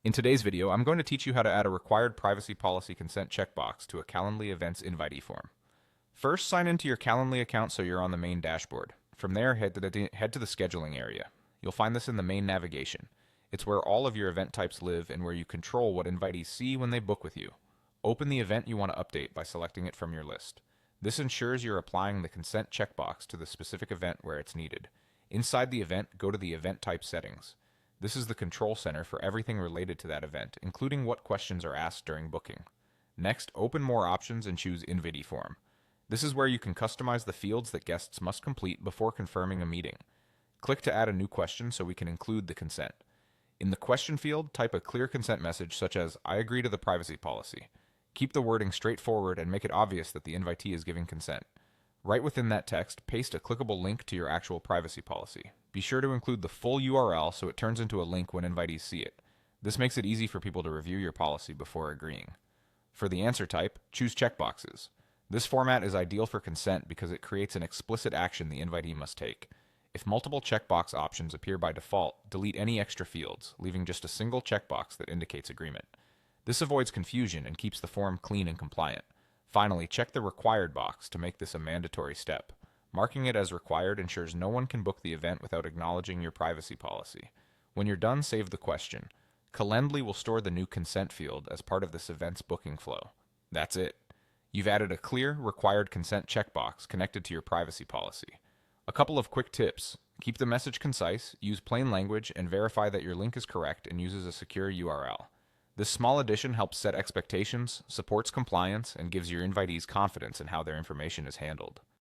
In today's video, I'm going to teach you how to add a required privacy policy consent checkbox to a Calendly events invitee form. First, sign into your Calendly account so you're on the main dashboard. From there, head to the scheduling area. You'll find this in the main navigation. It's where all of your event types live and where you control what invitees see when they book with you. Open the event you want to update by selecting it from your list. This ensures you're applying the consent checkbox to the specific event where it's needed. Inside the event, go to the event type settings. This is the control center for everything related to that event, including what questions are asked during booking. Next, open More Options and choose Invitee Form. This is where you can customize the fields that guests must complete before confirming a meeting. Click to add a new question so we can include the consent. In the question field, type a clear consent message such as, "I agree to the privacy policy." Keep the wording straightforward and make it obvious that the invitee is giving consent. Right within that text, paste a clickable link to your actual privacy policy. Be sure to include the full URL so it turns into a link when invitees see it. This makes it easy for people to review your policy before agreeing. For the answer type, choose checkboxes. This format is ideal for consent because it creates an explicit action the invitee must take. If multiple checkbox options appear by default, delete any extra fields, leaving just a single checkbox that indicates agreement. This avoids confusion and keeps the form clean and compliant. Finally, check the Required box to make this a mandatory step. Marking it as required ensures no one can book the event without acknowledging your privacy policy. When you're done, save the question. Calendly will store the new consent field as part of this event's booking flow. That's it. You've added a clear, required consent checkbox connected to your privacy policy. A couple of quick tips. Keep the message concise, use plain language, and verify that your link is correct and uses a secure URL. This small addition helps set expectations, supports compliance, and gives your invitees confidence in how their information is handled.